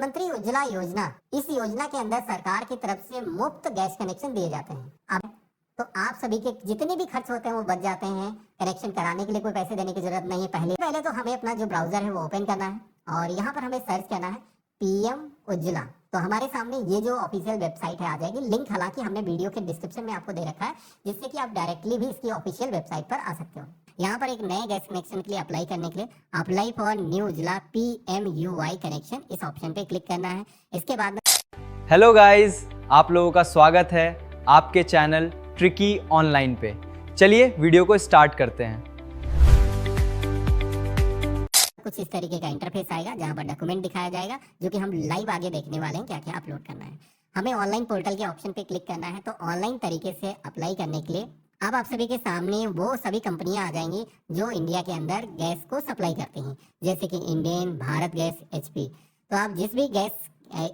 प्रधानमंत्री उज्ज्वला योजना, इस योजना के अंदर सरकार की तरफ से मुफ्त गैस कनेक्शन दिए जाते हैं। अब तो आप सभी के जितने भी खर्च होते हैं वो बच जाते हैं। कनेक्शन कराने के लिए कोई पैसे देने की जरूरत नहीं है। पहले तो हमें अपना जो ब्राउजर है वो ओपन करना है और यहाँ पर हमें सर्च करना है पीएम उज्ज्वला। तो हमारे सामने ये जो ऑफिशियल वेबसाइट है आ जाएगी। लिंक हालांकि हमने वीडियो के डिस्क्रिप्शन में आपको दे रखा है, जिससे कि आप डायरेक्टली भी इसकी ऑफिशियल वेबसाइट पर आ सकते हो। यहाँ पर एक नए गैस कनेक्शन के लिए अप्लाई करने के लिए apply for new Ujjwala PMUY connection, इस ऑप्शन पे क्लिक करना है। इसके बाद हेलो गाइस, आप लोगों का स्वागत है आपके चैनल ट्रिकी ऑनलाइन पे। चलिए वीडियो को स्टार्ट करते हैं। कुछ इस तरीके का इंटरफेस आएगा जहां पर डॉक्यूमेंट दिखाया जाएगा, जो कि हम लाइव आगे देखने वाले हैं क्या क्या अपलोड करना है। हमें ऑनलाइन पोर्टल के ऑप्शन पे क्लिक करना है। तो ऑनलाइन तरीके से अप्लाई करने के लिए अब आप सभी के सामने वो सभी कंपनियां आ जाएंगी जो इंडिया के अंदर गैस को सप्लाई करती हैं, जैसे कि इंडेन, भारत गैस, HP। तो आप जिस भी गैस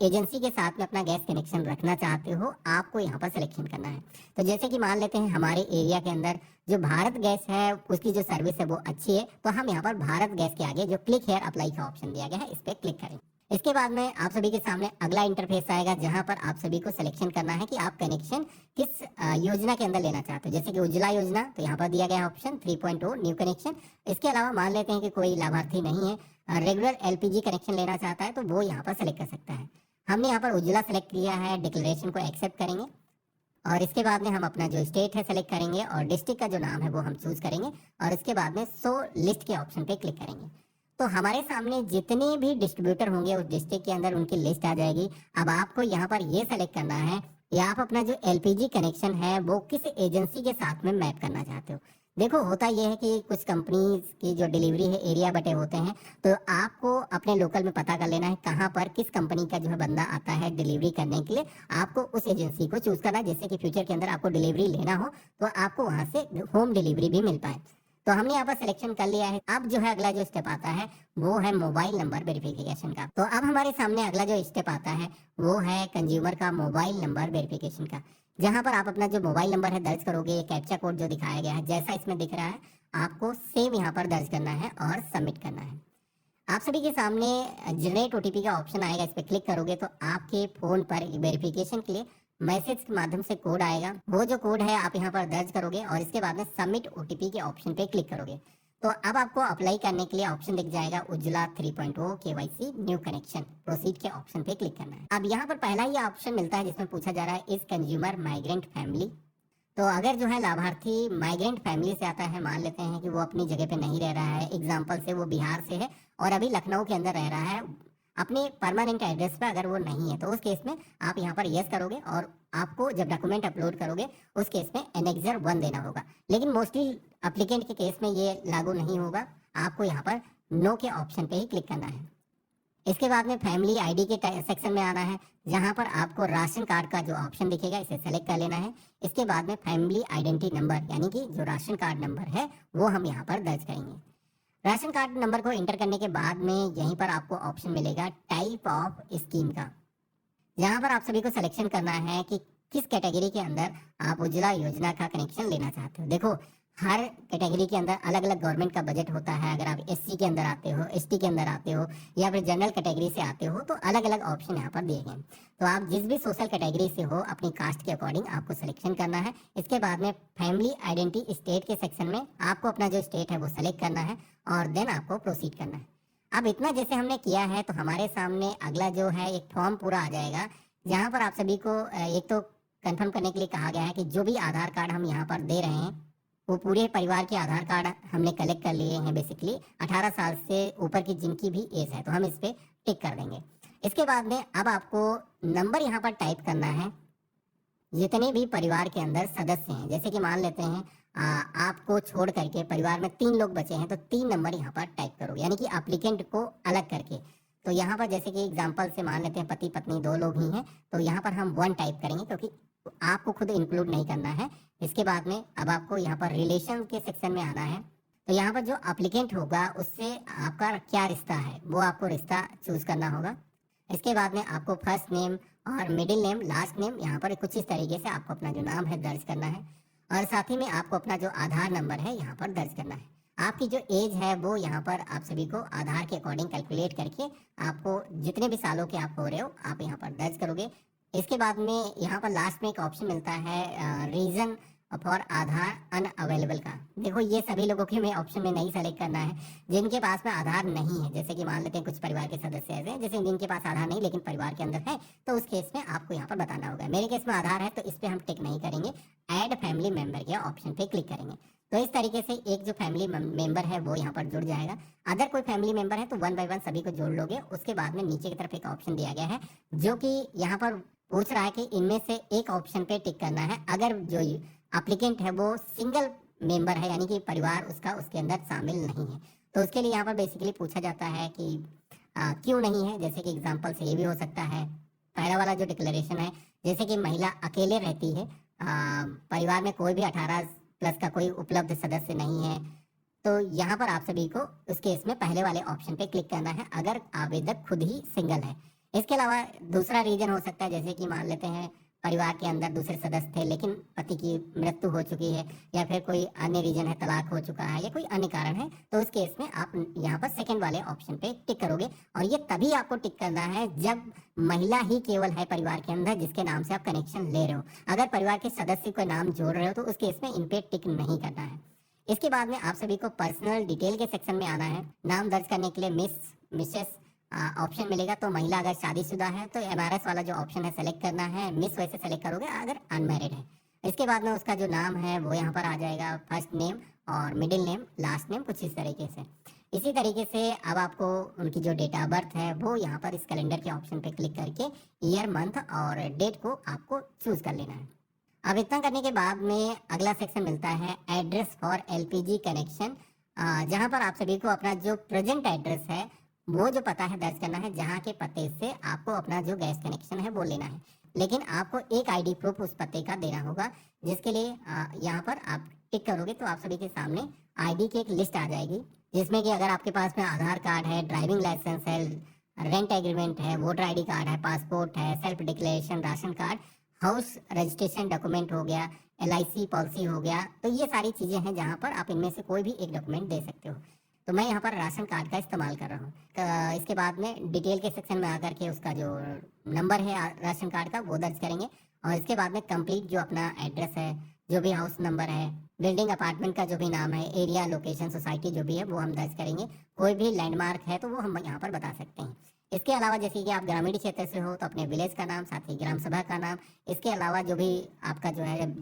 एजेंसी के साथ में अपना गैस कनेक्शन रखना चाहते हो, आपको यहाँ पर सिलेक्शन करना है। तो जैसे कि मान लेते हैं हमारे एरिया के अंदर जो भारत गैस है उसकी जो सर्विस है वो अच्छी है, तो हम यहाँ पर भारत गैस के आगे जो क्लिक हेयर अप्लाई का ऑप्शन दिया गया है इस पर क्लिक करें। इसके बाद में आप सभी के सामने अगला इंटरफेस आएगा जहां पर आप सभी को सिलेक्शन करना है कि आप कनेक्शन किस योजना के अंदर लेना चाहते हो। जैसे कि उज्ज्वला योजना, तो यहाँ पर दिया गया ऑप्शन 3.0 न्यू कनेक्शन। इसके अलावा मान लेते हैं कि कोई लाभार्थी नहीं है, रेगुलर LPG कनेक्शन लेना चाहता है, तो वो यहाँ पर सेलेक्ट कर सकता है। हमने यहाँ पर उज्ज्वला सेलेक्ट किया है, डिक्लेरेशन को एक्सेप्ट करेंगे और इसके बाद में हम अपना जो स्टेट है सेलेक्ट करेंगे और डिस्ट्रिक्ट का जो नाम है वो हम चूज करेंगे और इसके बाद में शो लिस्ट के ऑप्शन पे क्लिक करेंगे। तो हमारे सामने जितने भी डिस्ट्रीब्यूटर होंगे उस डिस्ट्रिक्ट के अंदर उनकी लिस्ट आ जाएगी। अब आपको यहाँ पर ये सेलेक्ट करना है कि आप अपना जो LPG कनेक्शन है वो किस एजेंसी के साथ में मैप करना चाहते हो। देखो होता यह है कि कुछ कंपनीज की जो डिलीवरी है एरिया बटे होते हैं, तो आपको अपने लोकल में पता कर लेना है कहाँ पर किस कंपनी का जो है बंदा आता है डिलीवरी करने के लिए। आपको उस एजेंसी को चूज करना है, जिससे कि फ्यूचर के अंदर आपको डिलीवरी लेना हो तो आपको वहां से होम डिलीवरी भी मिल पाए। तो हमने यहाँ पर सिलेक्शन कर लिया है। अब जो है अगला जो स्टेप आता है वो है मोबाइल नंबर वेरिफिकेशन का। तो अब हमारे सामने अगला जो स्टेप आता है वो है कंज्यूमर का मोबाइल नंबर वेरिफिकेशन का, जहां पर आप अपना जो मोबाइल नंबर है दर्ज करोगे। कैप्चा कोड जो दिखाया गया है जैसा इसमें दिख रहा है आपको सेम यहाँ पर दर्ज करना है और सबमिट करना है। आप सभी के सामने जनरेट OTP का ऑप्शन आएगा, इस पर क्लिक करोगे तो आपके फोन पर वेरिफिकेशन के लिए मैसेज के माध्यम से कोड आएगा। वो जो कोड है आप यहाँ पर दर्ज करोगे और इसके बाद में सबमिट OTP के ऑप्शन पे क्लिक करोगे। तो अब आपको अप्लाई करने के लिए ऑप्शन दिख जाएगा Ujjwala 3.0 KYC new connection, proceed के ऑप्शन पे क्लिक करना है। अब यहाँ पर पहला ही ऑप्शन मिलता है जिसमें पूछा जा रहा है इस कंज्यूमर माइग्रेंट फैमिली। तो अगर जो है लाभार्थी माइग्रेंट फैमिली से आता है, मान लेते हैं कि वो अपनी जगह पे नहीं रह रहा है, एग्जाम्पल से वो बिहार से है और अभी लखनऊ के अंदर रह रहा है, अपने परमानेंट एड्रेस पे अगर वो नहीं है, तो उस केस में आप यहाँ पर यस करोगे और आपको जब डॉक्यूमेंट अपलोड करोगे उस केस में एनेक्सर 1 देना होगा। लेकिन मोस्टली एप्लीकेंट के केस में ये लागू नहीं होगा, आपको यहाँ पर नो के ऑप्शन पे ही क्लिक करना है। इसके बाद में फैमिली ID के सेक्शन में आना है, जहां पर आपको राशन कार्ड का जो ऑप्शन दिखेगा इसे सेलेक्ट कर लेना है। इसके बाद में फैमिली आइडेंटिटी नंबर यानी कि जो राशन कार्ड नंबर है वो हम यहाँ पर दर्ज करेंगे। राशन कार्ड नंबर को इंटर करने के बाद में यहीं पर आपको ऑप्शन मिलेगा टाइप ऑफ स्कीम का, जहां पर आप सभी को सिलेक्शन करना है कि किस कैटेगरी के अंदर आप उज्ज्वला योजना का कनेक्शन लेना चाहते हो। देखो हर कैटेगरी के अंदर अलग अलग गवर्नमेंट का बजट होता है। अगर आप SC के अंदर आते हो, ST के अंदर आते हो या फिर जनरल कैटेगरी से आते हो तो अलग अलग ऑप्शन यहाँ पर दिए गए। तो आप जिस भी सोशल कैटेगरी से हो अपनी कास्ट के अकॉर्डिंग आपको सिलेक्शन करना है। इसके बाद में फैमिली आइडेंटिटी स्टेट के सेक्शन में आपको अपना जो स्टेट है वो सेलेक्ट करना है और देन आपको प्रोसीड करना है। अब इतना जैसे हमने किया है तो हमारे सामने अगला जो है एक फॉर्म पूरा आ जाएगा, जहाँ पर आप सभी को एक तो कंफर्म करने के लिए कहा गया है कि जो भी आधार कार्ड हम यहाँ पर दे रहे हैं वो पूरे परिवार के आधार कार्ड हमने कलेक्ट कर लिए हैं। बेसिकली 18 साल से ऊपर की जिनकी भी एज है तो हम इस पर टिक कर देंगे। इसके बाद में अब आपको नंबर यहाँ पर टाइप करना है जितने भी परिवार के अंदर सदस्य हैं। जैसे कि मान लेते हैं आपको छोड़ करके परिवार में 3 लोग बचे हैं, तो 3 नंबर यहाँ पर टाइप करोगे, यानी कि एप्लीकेंट को अलग करके। तो यहाँ पर जैसे कि एग्जांपल से मान लेते हैं पति पत्नी 2 लोग ही हैं, तो यहाँ पर हम 1 टाइप करेंगे क्योंकि आपको खुद इंक्लूड नहीं करना है। इसके बाद में अब आपको यहाँ पर रिलेशन के सेक्शन में आना है। तो यहाँ पर जो एप्लीकेंट होगा उससे आपका क्या रिश्ता है वो आपको रिश्ता चूज करना होगा। इसके बाद में आपको फर्स्ट नेम और मिडिल नेम, लास्ट नेम यहाँ पर कुछ इस तरीके से आपको अपना जो नाम है दर्ज करना है और साथ ही में आपको अपना जो आधार नंबर है यहाँ पर दर्ज करना है। आपकी जो एज है वो यहाँ पर आप सभी को आधार के अकॉर्डिंग कैलकुलेट करके आपको जितने भी सालों के आप हो रहे हो आप यहाँ पर दर्ज करोगे। इसके बाद में यहाँ पर लास्ट में एक ऑप्शन मिलता है रीजन फॉर आधार अनअवेलेबल का। देखो ये सभी लोगों के में ऑप्शन में नहीं सेलेक्ट करना है जिनके पास में आधार नहीं है। जैसे कि मान लेते हैं कुछ परिवार के सदस्य ऐसे हैं जैसे जिनके पास आधार नहीं लेकिन परिवार के अंदर है, तो उस केस में आपको यहाँ पर बताना होगा। मेरे केस में आधार है तो इस पर हम टिक नहीं करेंगे, ऐड फैमिली मेंबर के ऑप्शन पे क्लिक करेंगे। तो इस तरीके से एक जो फैमिली मेंबर है वो यहाँ पर जुड़ जाएगा। अगर कोई फैमिली मेंबर है तो वन बाय वन सभी को जोड़ लोगे। उसके बाद में नीचे की तरफ एक ऑप्शन दिया गया है जो कि यहाँ पर पूछ रहा है कि इनमें से एक ऑप्शन पे टिक करना है अगर जो एप्लीकेंट है वो सिंगल मेंबर है, यानी कि परिवार उसका उसके अंदर शामिल नहीं है। तो उसके लिए यहाँ पर बेसिकली पूछा जाता है कि क्यों नहीं है। जैसे कि एग्जांपल से ये भी हो सकता है, पहला वाला जो डिक्लेरेशन है जैसे कि महिला अकेले रहती है, परिवार में कोई भी 18 प्लस का कोई उपलब्ध सदस्य नहीं है, तो यहाँ पर आप सभी को उस केस में पहले वाले ऑप्शन पे क्लिक करना है अगर आवेदक खुद ही सिंगल है। इसके अलावा दूसरा रीजन हो सकता है जैसे कि मान लेते हैं परिवार के अंदर दूसरे सदस्य थे लेकिन पति की मृत्यु हो चुकी है, या फिर कोई अन्य रीजन है, तलाक हो चुका है या कोई अन्य कारण है, तो उस केस में आप यहाँ पर सेकंड वाले ऑप्शन पे टिक करोगे। और ये तभी आपको टिक करना है जब महिला ही केवल है परिवार के अंदर जिसके नाम से आप कनेक्शन ले रहे हो। अगर परिवार के सदस्य को नाम जोड़ रहे हो तो उस केस में इन पे टिक नहीं करना है। इसके बाद में आप सभी को पर्सनल डिटेल के सेक्शन में आना है। नाम दर्ज करने के लिए मिसेस ऑप्शन मिलेगा। तो महिला अगर शादीशुदा है तो MRS वाला जो ऑप्शन है सेलेक्ट करना है, मिस वैसे सेलेक्ट करोगे अगर अनमैरिड है। इसके बाद में उसका जो नाम है वो यहाँ पर आ जाएगा, फर्स्ट नेम और मिडिल नेम, लास्ट नेम, कुछ इस तरीके से। इसी तरीके से अब आपको उनकी जो डेट ऑफ बर्थ है वो यहाँ पर इस कैलेंडर के ऑप्शन पे क्लिक करके ईयर, मंथ और डेट को आपको चूज कर लेना है। अब इतना करने के बाद में अगला सेक्शन मिलता है एड्रेस फॉर LPG कनेक्शन, जहाँ पर आप सभी को अपना जो प्रेजेंट एड्रेस है वो जो पता है दर्ज करना है, जहाँ के पते से आपको अपना जो गैस कनेक्शन है वो लेना है। लेकिन आपको एक ID प्रूफ उस पते का देना होगा, जिसके लिए यहाँ पर आप टिक करोगे तो आप सभी के सामने ID की एक लिस्ट आ जाएगी, जिसमें कि अगर आपके पास में आधार कार्ड है, ड्राइविंग लाइसेंस है, रेंट एग्रीमेंट है, वोटर ID कार्ड है, पासपोर्ट है, self declaration, ration card, house registration document हो गया, LIC पॉलिसी हो गया, तो ये सारी चीज़ें हैं जहाँ पर आप इनमें से कोई भी एक डॉक्यूमेंट दे सकते हो। तो मैं यहाँ पर राशन कार्ड का इस्तेमाल कर रहा हूँ। इसके बाद में डिटेल के सेक्शन में आकर के उसका जो नंबर है राशन कार्ड का वो दर्ज करेंगे। और इसके बाद में कंप्लीट जो अपना एड्रेस है, जो भी हाउस नंबर है, बिल्डिंग अपार्टमेंट का जो भी नाम है, एरिया, लोकेशन, सोसाइटी जो भी है वो हम दर्ज करेंगे। कोई भी लैंडमार्क है तो वो हम यहाँ पर बता सकते हैं। इसके अलावा जैसे कि आप ग्रामीण क्षेत्र से हो तो अपने विलेज का नाम, साथ ही ग्राम सभा का नाम, इसके अलावा जो भी आपका जो है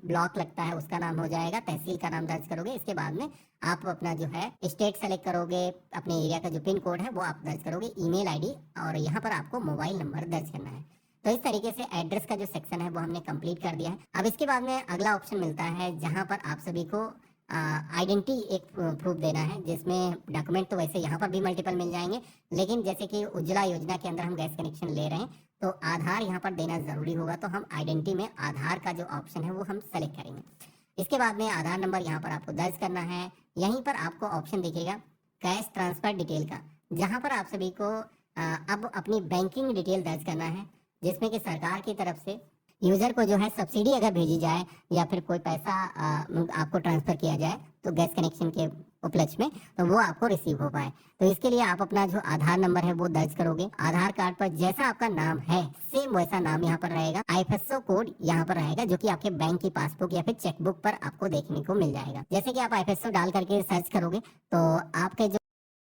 ब्लॉक लगता है उसका नाम हो जाएगा, तहसील का नाम दर्ज करोगे। इसके बाद में आप अपना जो है स्टेट सेलेक्ट करोगे, अपने एरिया का जो पिन कोड है वो आप दर्ज करोगे, ईमेल ID, और यहाँ पर आपको मोबाइल नंबर दर्ज करना है। तो इस तरीके से एड्रेस का जो सेक्शन है वो हमने कंप्लीट कर दिया है। अब इसके बाद में अगला ऑप्शन मिलता है जहाँ पर आप सभी को आइडेंटिटी एक प्रूफ देना है, जिसमें डॉक्यूमेंट तो वैसे यहाँ पर भी मल्टीपल मिल जाएंगे, लेकिन जैसे कि उज्ज्वला योजना के अंदर हम गैस कनेक्शन ले रहे हैं तो आधार यहाँ पर देना जरूरी होगा। तो हम आइडेंटिटी में आधार का जो ऑप्शन है वो हम सेलेक्ट करेंगे। इसके बाद में आधार नंबर यहाँ पर आपको दर्ज करना है। यहीं पर आपको ऑप्शन दिखेगा कैश ट्रांसफर डिटेल का, जहाँ पर आप सभी को अब अपनी बैंकिंग डिटेल दर्ज करना है, जिसमें कि सरकार की तरफ से यूजर को जो है सब्सिडी अगर भेजी जाए या फिर कोई पैसा आपको ट्रांसफर किया जाए तो गैस कनेक्शन के उपलक्ष्य में, तो वो आपको रिसीव हो पाए। तो इसके लिए आप अपना जो आधार नंबर है वो दर्ज करोगे। आधार कार्ड पर जैसा आपका नाम है सेम वैसा नाम यहाँ पर रहेगा। IFSO कोड यहाँ पर रहेगा जो कि आपके बैंक की पासबुक या फिर चेकबुक पर आपको देखने को मिल जाएगा। जैसे कि आप IFSO डाल करके सर्च करोगे तो आपके जो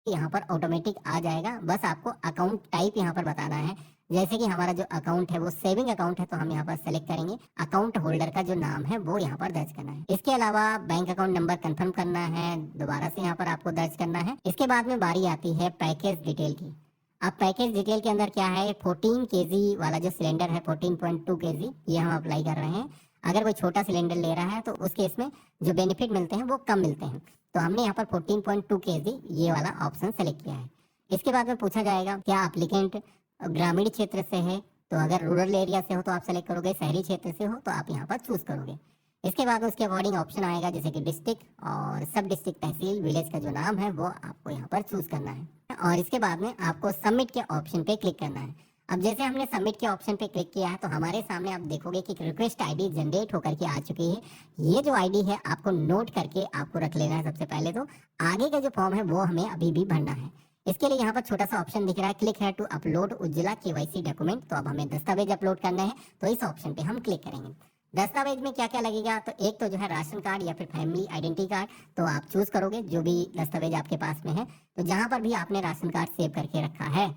यहाँ पर ऑटोमेटिक आ जाएगा। बस आपको अकाउंट टाइप यहाँ पर बताना है। जैसे कि हमारा जो अकाउंट है वो सेविंग अकाउंट है तो हम यहाँ पर सेलेक्ट करेंगे। अकाउंट होल्डर का जो नाम है वो यहाँ पर दर्ज करना है। इसके अलावा बैंक अकाउंट नंबर कंफर्म करना है, दोबारा से यहाँ पर आपको दर्ज करना है। इसके बाद में बारी आती है पैकेज डिटेल की। अब पैकेज डिटेल के अंदर क्या है, 14 kg वाला जो सिलेंडर है, 14.2 kg, ये हम अप्लाई कर रहे हैं। अगर कोई छोटा सिलेंडर ले रहा है तो उस केस में जो बेनिफिट मिलते हैं वो कम मिलते हैं। तो हमने यहाँ पर 14.2 kg ये वाला ऑप्शन सेलेक्ट किया है। इसके बाद में पूछा जाएगा क्या एप्लीकेंट ग्रामीण क्षेत्र से है, तो अगर रूरल एरिया से हो तो आप सेलेक्ट करोगे, शहरी क्षेत्र से हो तो आप यहाँ पर चूज करोगे। इसके बाद उसके अकॉर्डिंग ऑप्शन आएगा जैसे कि डिस्ट्रिक्ट और सब डिस्ट्रिक्ट, तहसील, विलेज का जो नाम है वो आपको यहाँ पर चूज करना है। और इसके बाद में आपको सबमिट के ऑप्शन पे क्लिक करना है। अब जैसे हमने सबमिट के ऑप्शन पे क्लिक किया है तो हमारे सामने आप देखोगे कि रिक्वेस्ट आईडी जनरेट होकर के आ चुकी है। ये जो आईडी है आपको नोट करके आपको रख लेना है। सबसे पहले तो आगे का जो फॉर्म है वो हमें अभी भी भरना है। इसके लिए यहाँ पर छोटा सा ऑप्शन दिख रहा है, क्लिक है to upload Ujjwala KYC document. तो अब हमें दस्तावेज अपलोड करना है, तो इस ऑप्शन पे हम क्लिक करेंगे। दस्तावेज में क्या क्या लगेगा, तो एक तो जो है राशन कार्ड या फिर फैमिली आइडेंटिटी कार्ड, तो आप चूज करोगे जो भी दस्तावेज आपके पास में है। तो जहां पर भी आपने राशन कार्ड सेव करके रखा है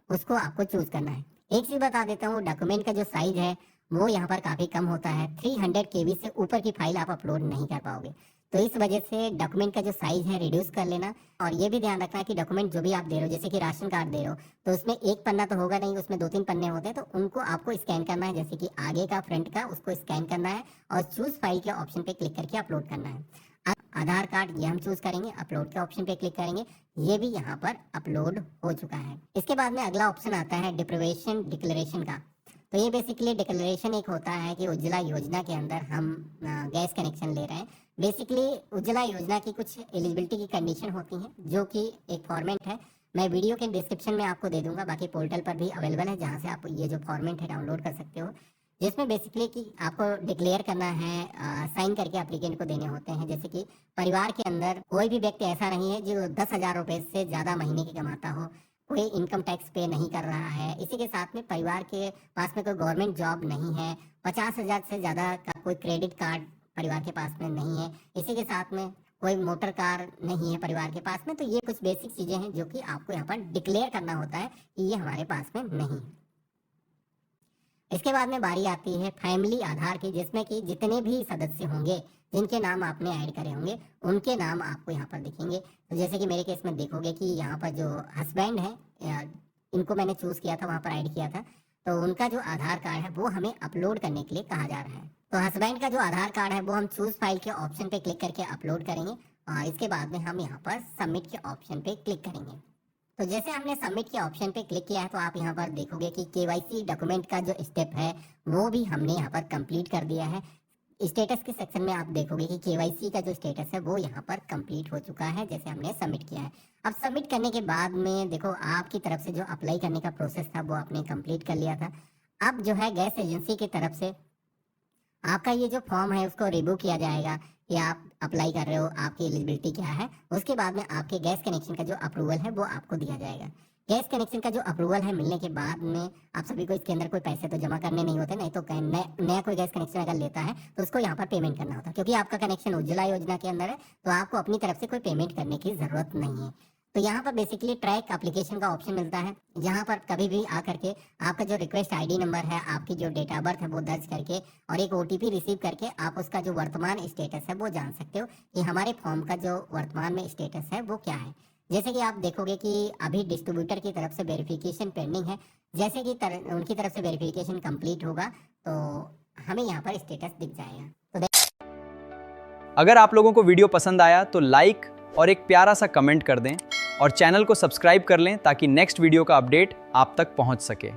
उसको आपको चूज करना है। एक चीज बता देता हूँ, डॉक्यूमेंट का जो साइज है वो यहाँ पर काफी कम होता है। 300 KB से ऊपर की फाइल आप अपलोड नहीं कर पाओगे, तो इस वजह से डॉक्यूमेंट का जो साइज है रिड्यूस कर लेना। और ये भी ध्यान रखना कि डॉक्यूमेंट जो भी आप दे रहे हो, जैसे कि राशन कार्ड दे रहे हो, तो उसमें एक पन्ना तो होगा नहीं, उसमें 2-3 पन्ने होते हैं, तो उनको आपको स्कैन करना है। जैसे कि आगे का फ्रंट का उसको स्कैन करना है और चूज फाइल के ऑप्शन पे क्लिक करके अपलोड करना है। आधार कार्ड ये हम चूज करेंगे, अपलोड के ऑप्शन पे क्लिक करेंगे, ये भी यहाँ पर अपलोड हो चुका है। इसके बाद में अगला ऑप्शन आता है डिप्राइवेशन डिक्लेरेशन का। तो ये बेसिकली डिक्लेरेशन एक होता है कि उज्ज्वला योजना के अंदर हम गैस कनेक्शन ले रहे हैं। बेसिकली उज्ज्वला योजना की कुछ एलिजिबिलिटी की कंडीशन होती हैं, जो कि एक फॉर्मेट है। मैं वीडियो के डिस्क्रिप्शन में आपको दे दूंगा, बाकी पोर्टल पर भी अवेलेबल है, जहां से आप ये जो फॉर्मेट है डाउनलोड कर सकते हो। जिसमें बेसिकली कि आपको डिक्लेयर करना है, साइन करके एप्लीकेंट को देने होते हैं। जैसे कि परिवार के अंदर कोई भी व्यक्ति ऐसा नहीं है जो 10,000 रुपए से ज़्यादा महीने की कमाता हो, कोई इनकम टैक्स पे नहीं कर रहा है, इसी के साथ में परिवार के पास में कोई गवर्नमेंट जॉब नहीं है, 50,000 से ज़्यादा का कोई क्रेडिट कार्ड परिवार के पास में नहीं है, इसी के साथ में कोई मोटर कार नहीं है परिवार के पास में। तो ये कुछ बेसिक चीज़ें हैं जो कि आपको यहाँ पर डिक्लेयर करना होता है कि ये हमारे पास में नहीं है। इसके बाद में बारी आती है फैमिली आधार की, जिसमें कि जितने भी सदस्य होंगे जिनके नाम आपने ऐड करे होंगे उनके नाम आपको यहाँ पर दिखेंगे। तो जैसे कि मेरे केस में देखोगे कि यहाँ पर जो हस्बैंड है, इनको मैंने चूज किया था, वहाँ पर ऐड किया था, तो उनका जो आधार कार्ड है वो हमें अपलोड करने के लिए कहा जा रहा है। तो हस्बैंड का जो आधार कार्ड है वो हम चूज फाइल के ऑप्शन पे क्लिक करके अपलोड करेंगे और इसके बाद में हम यहाँ पर सबमिट के ऑप्शन पे क्लिक करेंगे। तो जैसे हमने सबमिट के ऑप्शन पे क्लिक किया है तो आप यहाँ पर देखोगे कि केवाईसी डॉक्यूमेंट का जो स्टेप है वो भी हमने यहाँ पर कंप्लीट कर दिया है। स्टेटस के सेक्शन में आप देखोगे कि केवाईसी का जो स्टेटस है वो यहाँ पर कंप्लीट हो चुका है, जैसे हमने सबमिट किया है। अब सबमिट करने के बाद में देखो आपकी तरफ से जो अप्लाई करने का प्रोसेस था वो आपने कंप्लीट कर लिया था। अब जो है गैस एजेंसी की तरफ से आपका ये जो फॉर्म है उसको रिव्यू किया जाएगा कि आप अप्लाई कर रहे हो, आपकी एलिजिबिलिटी क्या है। उसके बाद में आपके गैस कनेक्शन का जो अप्रूवल है वो आपको दिया जाएगा। गैस कनेक्शन का जो अप्रूवल है मिलने के बाद में आप सभी को इसके अंदर कोई पैसे तो जमा करने नहीं होते, नहीं तो नया कोई गैस कनेक्शन अगर लेता है तो उसको यहाँ पर पेमेंट करना होता है। क्योंकि आपका कनेक्शन उज्ज्वला योजना के अंदर है तो आपको अपनी तरफ से कोई पेमेंट करने की जरूरत नहीं है। तो यहाँ पर बेसिकली ट्रैक एप्लीकेशन का ऑप्शन मिलता है, जहाँ पर कभी भी आकर के आपका जो रिक्वेस्ट आईडी नंबर है, आपकी जो डेट ऑफ बर्थ है वो दर्ज करके और एक ओटीपी रिसीव करके आप उसका जो वर्तमान स्टेटस है वो जान सकते हो कि हमारे फॉर्म का जो वर्तमान में स्टेटस है वो क्या है। जैसे कि आप देखोगे कि अभी डिस्ट्रीब्यूटर की तरफ से वेरिफिकेशन पेंडिंग है। जैसे कि उनकी तरफ से वेरिफिकेशन कंप्लीट होगा तो हमें यहाँ पर स्टेटस दिख जाएगा। तो अगर आप लोगों को वीडियो पसंद आया तो लाइक और एक प्यारा सा कमेंट कर दें और चैनल को सब्सक्राइब कर लें ताकि नेक्स्ट वीडियो का अपडेट आप तक पहुंच सके।